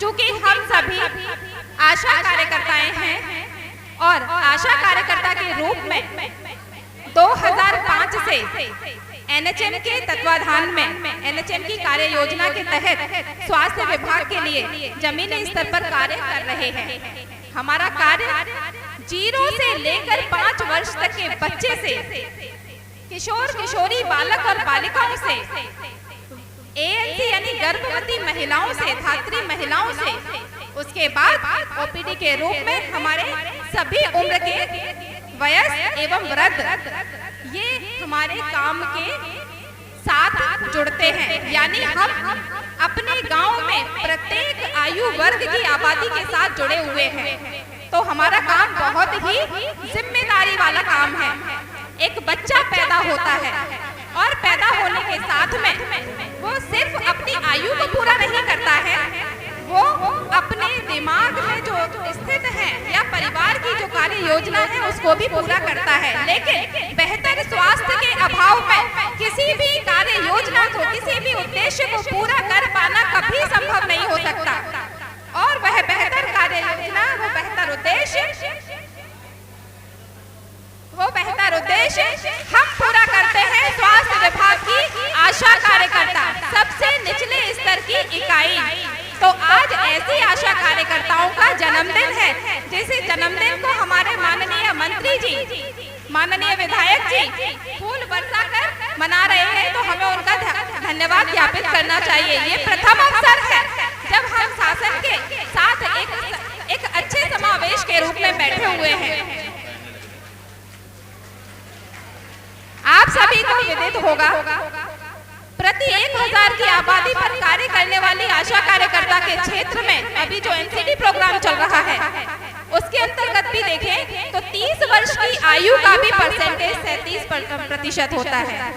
चूंकि हम सभी आशा कार्यकर्ताएं हैं और आशा कार्यकर्ता के रूप में 2005 से एनएचएम के तत्वाधान में एनएचएम की कार्य योजना के तहत स्वास्थ्य विभाग के लिए जमीनी स्तर पर कार्य कर रहे हैं। हमारा कार्य 0 से लेकर 5 वर्ष तक के बच्चे से किशोर किशोरी बालक और बालिकाओं से एएनसी यानी गर्भवती महिलाओं से धात्री महिलाओं से उसके बाद ओपीडी के रूप में हमारे सभी उम्र के वयस्क एवं वृद्ध ये हमारे काम के साथ जुड़ते हैं। यानी हम अपने गांव में प्रत्येक आयु वर्ग की आबादी के साथ जुड़े हुए हैं। तो हमारा काम बहुत ही जिम्मेदारी वाला काम है। एक बच्चा पैदा होता है और पैदा होने के साथ में वो सिर्फ अपनी आयु को पूरा नहीं करता है, वो अपने दिमाग में जो स्थित है या परिवार की जो कार्य योजना है उसको भी पूरा करता है। लेकिन बेहतर स्वास्थ्य के अभाव में किसी भी कार्य योजना को, किसी भी उद्देश्य को पूरा कर पाना कभी संभव नहीं हो सकता। और वह बेहतर कार्य योजना, वो बेहतर उद्देश्य हम पूरा करते हैं। स्वास्थ्य विभाग की आशा कार्यकर्ता, सबसे निचले स्तर की इकाई। तो आज ऐसी आशा कार्यकर्ताओं का जन्मदिन है, जिस जन्मदिन को हमारे माननीय मंत्री जी, माननीय विधायक जी फूल बरसा कर मना रहे हैं। तो हमें उनका धन्यवाद ज्ञापित करना चाहिए। ये प्रथम अवसर है जब हम शासन के साथ एक अच्छे समावेश के रूप में बैठे हुए हैं। आप सभी को विदित होगा, प्रति 1000 की आबादी पर कार्य करने वाली आशा कार्यकर्ता के क्षेत्र में अभी जो एनसीडी प्रोग्राम चल रहा है उसके अंतर्गत भी देखें तो 30 वर्ष की आयु का भी परसेंटेज 37% होता है।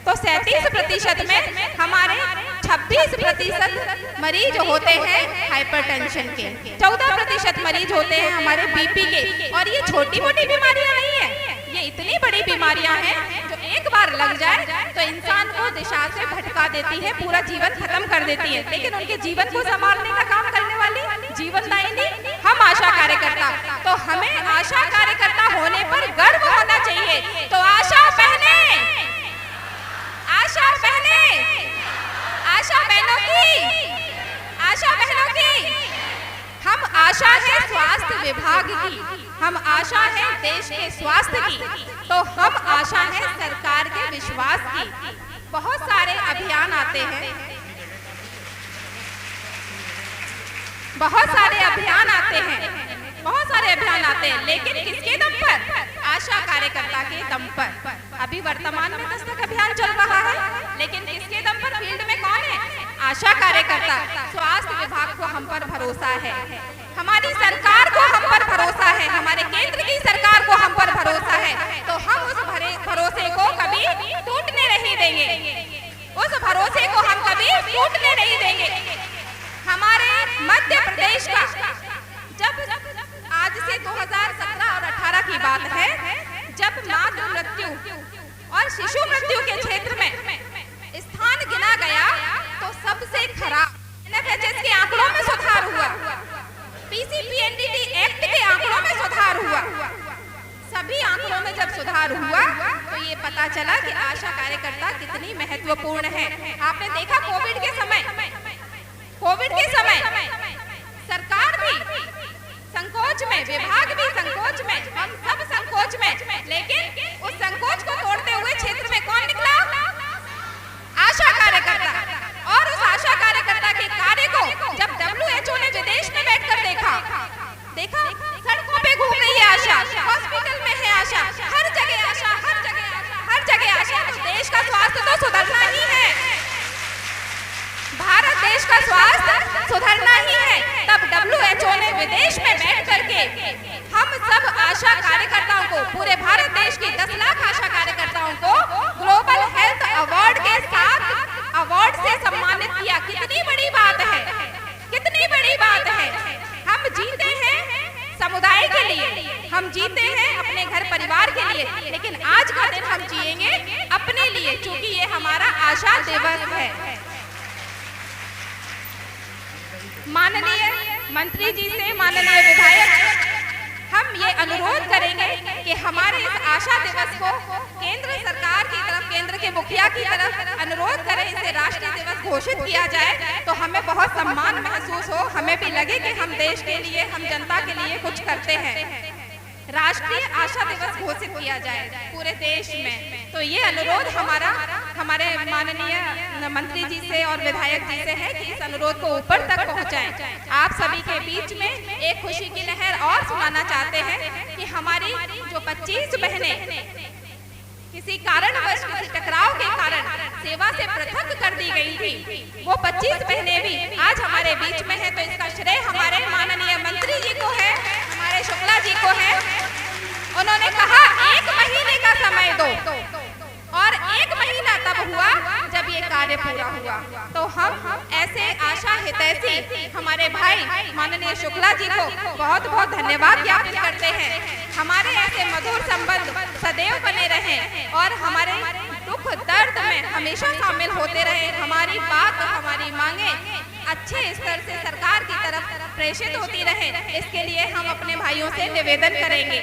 तो 37% में हमारे 26% मरीज होते हैं हाइपरटेंशन के, 14% मरीज होते हैं हमारे बीपी के। और ये छोटी मोटी बीमारियां नहीं है, ये इतनी बड़ी बीमारियां हैं जो एक बार लग जाए तो इंसान को दिशा से भटका देती है, पूरा जीवन खत्म कर देती है। लेकिन उनके जीवन को संभालने का काम करने वाली जीवनदायिनी हम आशा कार्यकर्ता। तो हमें आशा कार्यकर्ता होने पर गर्व होना चाहिए। तो आशा बहने, आशा बहने, आशा बहनों की, आशा बहनों की, हम आशा है स्वास्थ्य विभाग की, हम आशा है देश के स्वास्थ्य की। तो हम आशा है सरकार के विश्वास की। बहुत सारे अभियान आते हैं, बहुत सारे अभियान आते हैं, लेकिन किसके दम पर? आशा कार्यकर्ता के दम पर। अभी वर्तमान में दस्तक अभियान चल रहा है, लेकिन किसके दम पर? फील्ड में कौन है? आशा कार्यकर्ता। स्वास्थ्य विभाग को हम पर भरोसा है, हमारी सरकार को हम पर भरोसा है, हमारे केंद्र की सरकार को हम पर भरोसा है। तो हम उस भरोसे को कभी टूटने नहीं देंगे, उस भरोसे को हम कभी टूटने नहीं देंगे। हमारे मध्य प्रदेश का जब आज से 2017 और 18 की बात है, जब मातृ मृत्यु और शिशु मृत्यु के क्षेत्र में स्थान गिना गया तो सबसे खराब एनएफएचएस के आंकड़ों में सुधार हुआ, पीसीपीएनडीटी एक्ट के आंकड़ों में सुधार हुआ। सभी आंकड़ों में जब सुधार हुआ तो ये पता चला कि आशा कार्यकर्ता कितनी महत्वपूर्ण है। आपने देखा कोविड के समय सरकार भी संकोच में, विभाग भी संकोच में, हम सब संकोच में, लेकिन उस संकोच को तोड़ते हुए क्षेत्र में कौन निकला? आशा कार्यकर्ता। और उस आशा कार्यकर्ता के कार्य को जब WHO ने विदेश में बैठकर देखा, सड़कों पे घूम रही है आशा, हॉस्पिटल में है आशा, हर जगह आशा, हर जगह आशा, हर जगह आशा। तो देश का स्वास्थ्य तो सुधरना ही है, भारत देश का स्वास्थ्य सुधरना ही है। तब WHO ने विदेश में बैठ करके हम सब आशा कार्यकर्ताओं को, पूरे भारत देश की 10 लाख आशा कार्यकर्ताओं को ग्लोबल हेल्थ अवार्ड के साथ अवार्ड से सम्मानित किया। कितनी बड़ी बात है, कितनी बड़ी बात है। हम जीते हैं समुदाय के लिए, हम जीते हैं अपने घर परिवार के लिए, लेकिन आज का दिन हम जिएंगे अपने लिए, क्योंकि ये हमारा आशा दिवस है। माननीय मंत्री जी से, माननीय विधायक, हम ये अनुरोध करेंगे कि हमारे इस आशा दिवस को केंद्र सरकार की तरफ, केंद्र के मुखिया की तरफ अनुरोध करें, इसे राष्ट्रीय दिवस घोषित किया जाए तो हमें बहुत सम्मान महसूस हो, हमें भी लगे कि हम देश के लिए, हम जनता के लिए कुछ करते हैं। राष्ट्रीय आशा दिवस घोषित किया जाए पूरे देश में। तो ये अनुरोध हमारे माननीय मंत्री जी से और विधायक जी से है कि इस अनुरोध को ऊपर तक पहुंचाएं। आप सभी के बीच में एक खुशी की लहर और सुनाना चाहते हैं कि हमारी जो 25 बहनें किसी कारणवश, किसी टकराव के कारण सेवा से पृथक कर दी गई थी, वो 25 बहनें भी आज हमारे बीच में है। तो इसका श्रेय हमारे माननीय मंत्री जी को है, हमारे शुक्ला जी को है। उन्होंने कहा 1 महीने का समय दो, और 1 महीना तब हुआ जब ये कार्य पूरा हुआ। तो हम ऐसे आशा हितैषी हमारे भाई माननीय शुक्ला जी को बहुत बहुत धन्यवाद ज्ञापित करते हैं। हमारे ऐसे मधुर संबंध सदैव बने रहें और हमारे दुख दर्द में हमेशा शामिल होते रहे। हमारी बात, हमारी मांगे अच्छे स्तर से सरकार की तरफ प्रेषित होती रहे, इसके लिए हम अपने भाइयों से निवेदन करेंगे।